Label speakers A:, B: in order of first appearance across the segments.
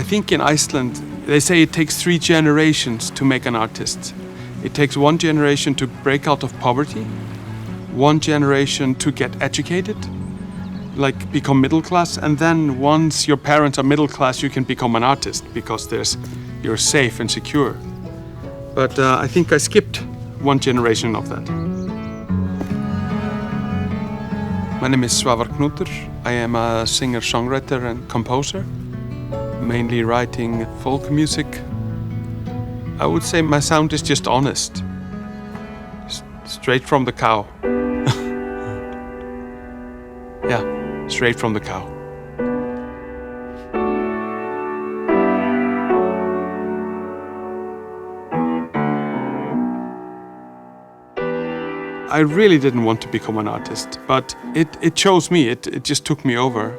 A: think in Iceland, they say it takes 3 generations to make an artist. It takes 1 generation to break out of poverty, 1 generation to get educated, like become middle class, and then once your parents are middle class, you can become an artist because you're safe and secure. But I think I skipped 1 generation of that. My name is Svavar. I am a singer-songwriter and composer, mainly writing folk music. I would say my sound is just honest, straight from the cow. Yeah, straight from the cow. I really didn't want to become an artist, but it chose me, it just took me over.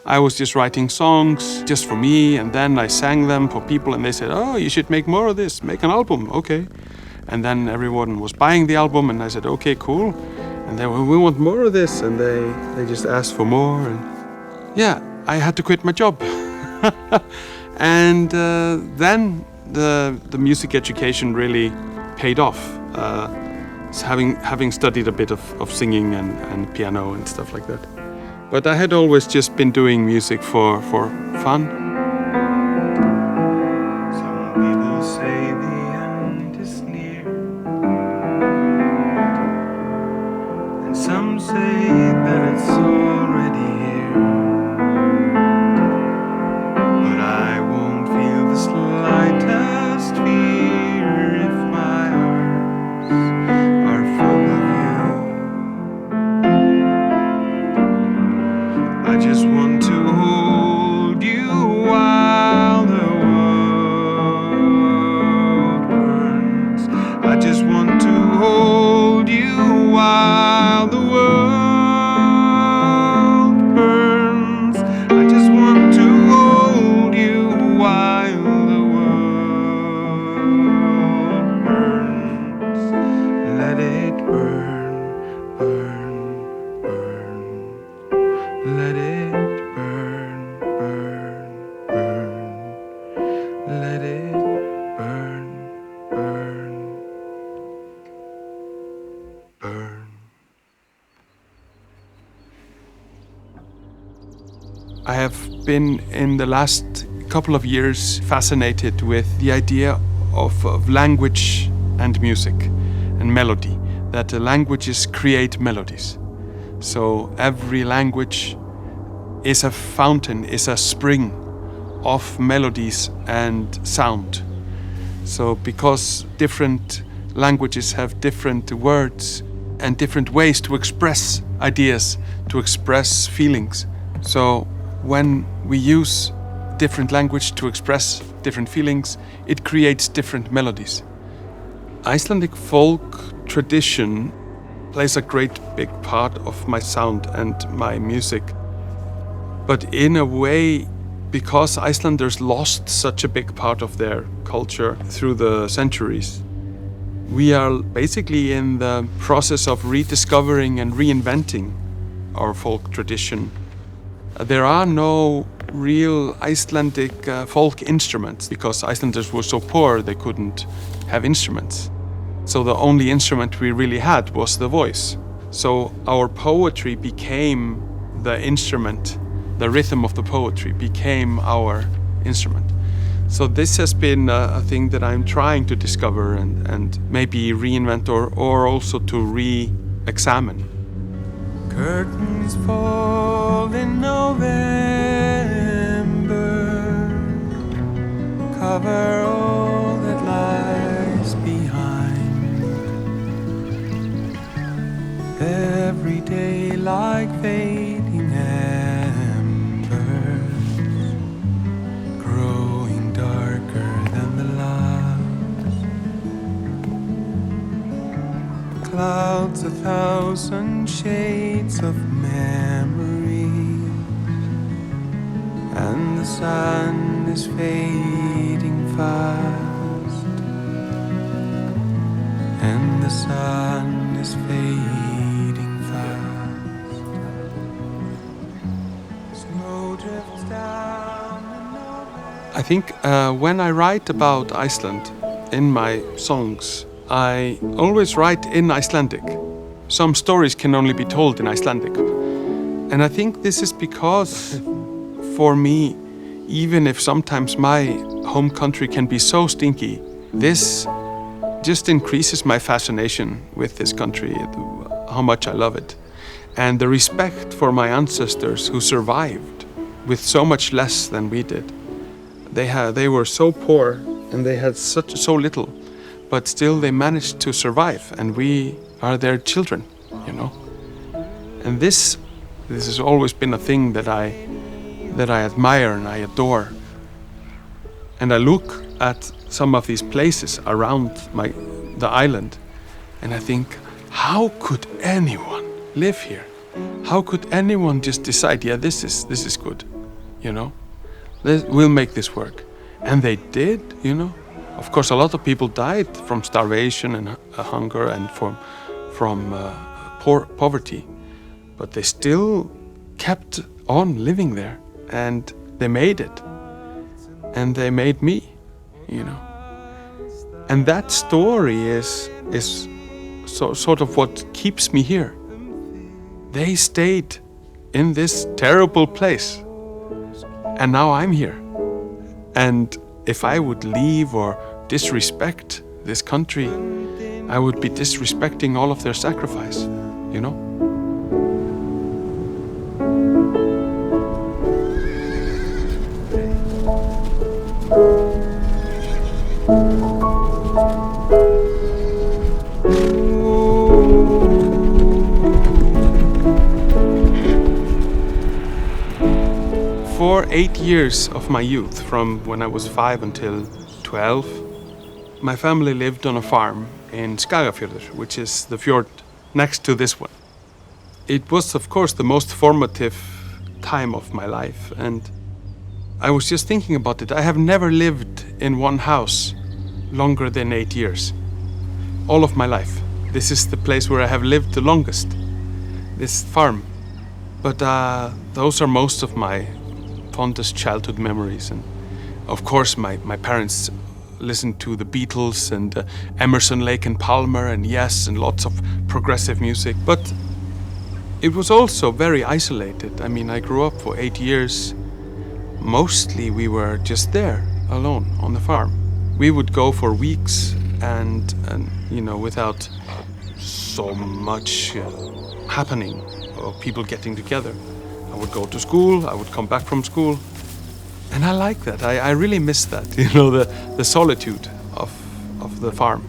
A: I was just writing songs just for me, and then I sang them for people, and they said, oh, you should make more of this, make an album, okay. And then everyone was buying the album, and I said, okay, cool. And they were, we want more of this, and they just asked for more. And yeah, I had to quit my job. And then the music education really paid off. Having studied a bit of singing and piano and stuff like that. But I had always just been doing music for fun.
B: Some people say the end is near, and some say that it's already here. But I won't feel the slightest fear if my arms are full of you. I just want to hold you while the world burns. I just want to hold you while the world burns. I just want to hold you while the world burns. Let it burn, burn, burn. Let it burn, burn, burn. Let it burn, burn, burn.
A: I have been in the last couple of years fascinated with the idea of language and music and melody, that languages create melodies. So every language is a fountain, is a spring of melodies and sound. So because different languages have different words and different ways to express ideas, to express feelings. So when we use different language to express different feelings, it creates different melodies. Icelandic folk tradition plays a great big part of my sound and my music. But in a way, because Icelanders lost such a big part of their culture through the centuries, we are basically in the process of rediscovering and reinventing our folk tradition. There are no real Icelandic folk instruments because Icelanders were so poor they couldn't have instruments. So the only instrument we really had was the voice. So our poetry became the instrument, the rhythm of the poetry became our instrument. So this has been a thing that I'm trying to discover and maybe reinvent or also to re-examine.
B: Curtains fall in November, cover all that lies behind. Every day like fading embers, growing darker than the last. Clouds 1,000 shades of memory, and the sun is fading fast, and the sun is fading fast. Snow drifts down the Norway.
A: I think when I write about Iceland in my songs, I always write in Icelandic. Some stories can only be told in Icelandic. And I think this is because, for me, even if sometimes my home country can be so stinky, this just increases my fascination with this country, how much I love it. And the respect for my ancestors who survived with so much less than we did. They were so poor and they had so little, but still they managed to survive, and we are their children, you know. And this has always been a thing that I admire and I adore. And I look at some of these places around the island, and I think, how could anyone live here? How could anyone just decide, yeah, this is good, you know? We'll make this work. And they did, you know. Of course, a lot of people died from starvation and hunger and from poverty, but they still kept on living there, and they made it, and they made me, you know. And that story is sort of what keeps me here. They stayed in this terrible place, and now I'm here. And if I would leave or disrespect this country, I would be disrespecting all of their sacrifice, you know? For 8 years of my youth, from when I was 5 until 12, my family lived on a farm in Skagafjörður, which is the fjord next to this one. It was, of course, the most formative time of my life, and I was just thinking about it. I have never lived in one house longer than 8 years. All of my life. This is the place where I have lived the longest, this farm. But those are most of my fondest childhood memories. And of course, my parents listened to the Beatles and Emerson, Lake and Palmer and Yes, and lots of progressive music. But it was also very isolated. I mean, I grew up for 8 years. Mostly we were just there, alone, on the farm. We would go for weeks and you know, without so much happening or people getting together. I would go to school, I would come back from school, and I like that. I really miss that, you know, the solitude of the farm.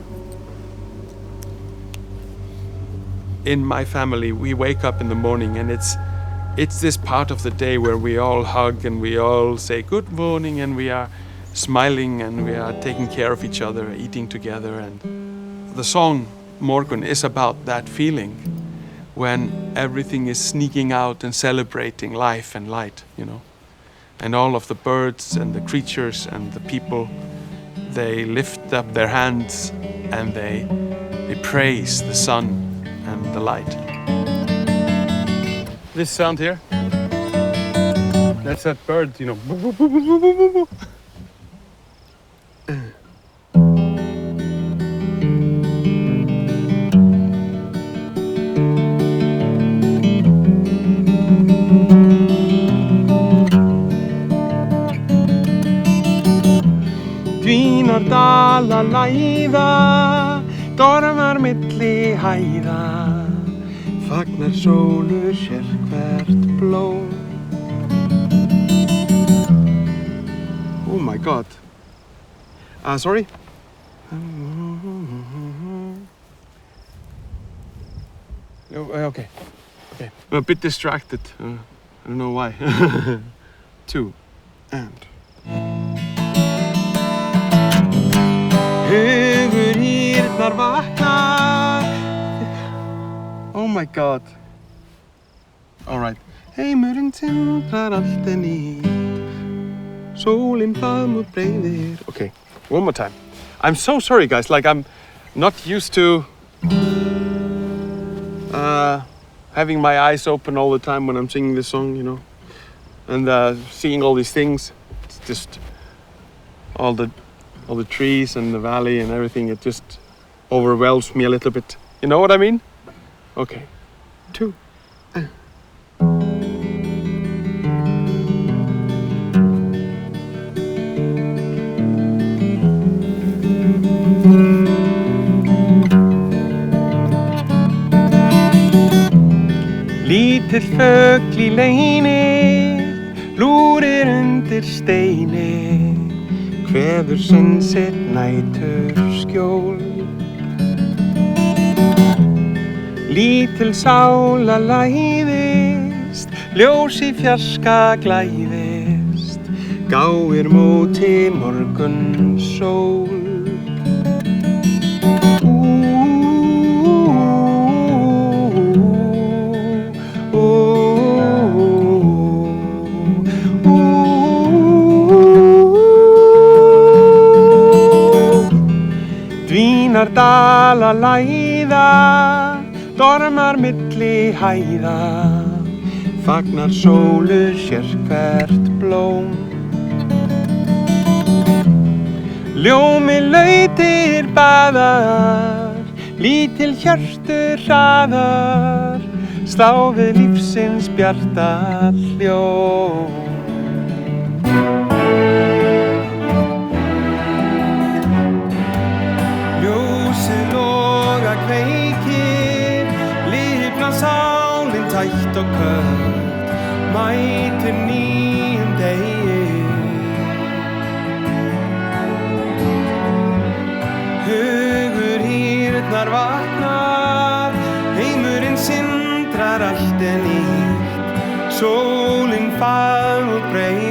A: In my family, we wake up in the morning, and it's this part of the day where we all hug and we all say good morning, and we are smiling and we are taking care of each other, eating together. And the song Morgun is about that feeling when everything is sneaking out and celebrating life and light, you know. And all of the birds and the creatures and the people, they lift up their hands and they praise the sun and the light. This sound here, that's that bird, you know. Dvínar dala læða, dormar milli hæða, fagnar sólu sérhvert blóm. Oh my God. Sorry? Okay. I'm a bit distracted. I don't know why. 2 and... Oh my God. All right. Heimurinn tindrar allt er nýtt. Sólin faðmur breiðir. Okay, one more time. I'm so sorry, guys. Like, I'm not used to having my eyes open all the time when I'm singing this song, you know, and seeing all these things. It's just all the trees and the valley and everything, it just overwhelms me a little bit. You know what I mean? Okay. 2. Lítill fugl í leini, lúrir undir steini, kveður sinn sitt nætur skjól. Lítil sála læðist, ljós í fjarska glæðist, gáir móti morgun sól. Dvínar dala læða, dormar milli hæða, fagnar sólu sérhvert blóm. Ljómi lautir baðar, lítil hjörtu hraðar, slá við lífsins bjarta hljóm. Ljósið loga kveikir, lifnar sálin tætt og köld, mætir nýjum degi. Hugur hýrnar vaknar, heimurinn sindrar allt nýtt, sólin faðm og breytt.